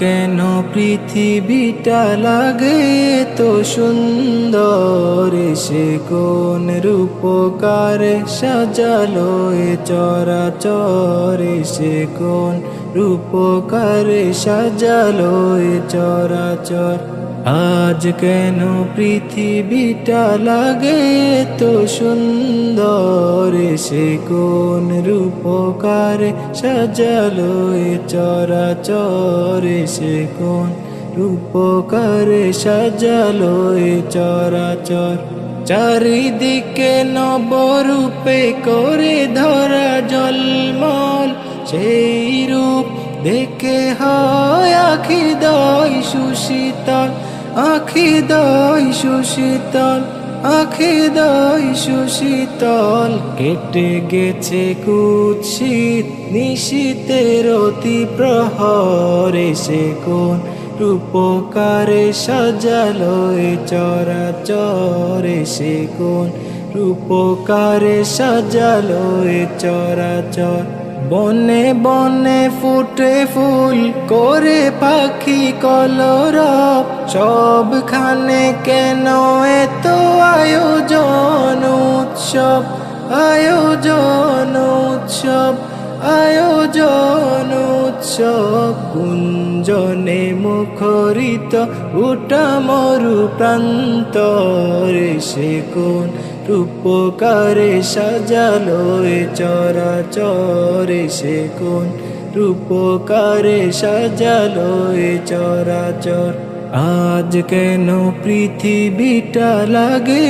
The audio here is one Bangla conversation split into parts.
কেন পৃথিবীটা লাগে তো সুন্দর, সে কোন রূপকারে সাজালো এ চরাচর, সে কোন রূপকারে সাজালো এ চরাচর। আজ কেন পৃথিবীটা লাগে তো সুন্দর, সে কোন রূপকারে সাজালো এ চরাচর, সে কোন রূপকারে সাজালো এ চরাচর। চারিদিকে নবরূপে করে ধরা জলমল, সেই রূপ দেখে হয় আখি দয় সুশীতল, আখি দয় সুশীতল, আখি দয় সুশীতল। কেটে গেছে কুৎসিত নিশীতের অতি প্রহরে, সে কোন রূপকারে সাজালো এ চরাচর, সে কোন রূপকারে সাজালো এ চরাচর। বনে বনে ফুটে ফুল করে পাখি কলরব, সবখানে কেন এত আয়োজন উৎসব, আয়োজন উৎসব, আয়োজন উৎসব। কুঞ্জনে মুখরিত উটা মরু প্রান্তরে, সে কোন রূপকারে সাজালো এ চরাচর, সে কোন রূপকারে সাজালো এ চরাচর। আজ কেন পৃথিবীটা লাগে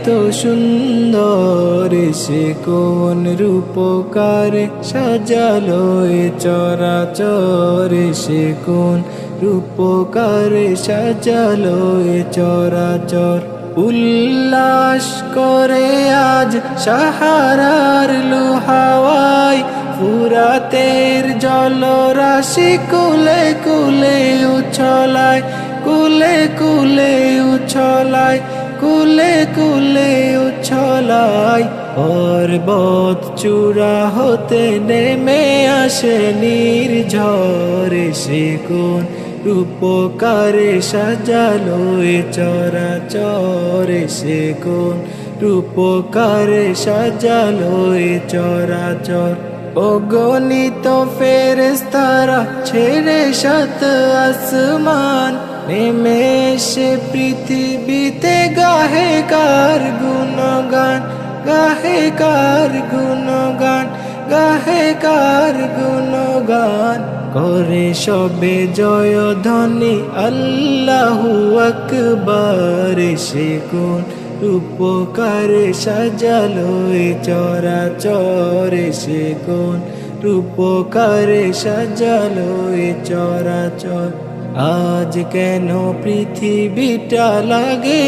তো সুন্দর, সে কোন রূপকারে সাজালো এ চরাচর, সে কোন রূপকারে সাজালো এ চরাচর। উল্লাস করে আজ সাহারার লোহাওয়ায়, ফুরাতের জলরাশি কুলে কুলে উছলায়, কুলে কুলে উছলায়, কুলে কুলে উছলায়। পর্বত চূড়া হতে নেমে আসে নির্ঝরে, সে কোন রূপকারে সাজালো এ চরাচর, সে কোন রূপকারে সাজালো এ চরাচর। অগণিত ফেরেশতারা ছেড়ে সাত আসমান, নেমে এসে পৃথিবীতে গাহে কার গুণগান, গাহে কার গুণগান, গাহে কার গুণগান। করে সবে জয় ধ্বনি আল্লাহু আকবার, সে কোন রূপকারে সাজালো এ চরাচর, সে কোন রূপকারে সাজালো এ চরাচর। আজ কেন পৃথিবীটা লাগে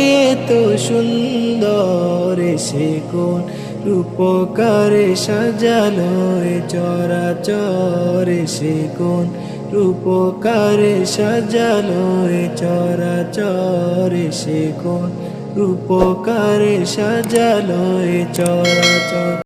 তো সুন্দর, সে কোন রূপকারে সাজালো এ চরাচর, সে কোন রূপকারে সাজালো এ চরাচর, সে কোন রূপকারে সাজালো এ চরাচর।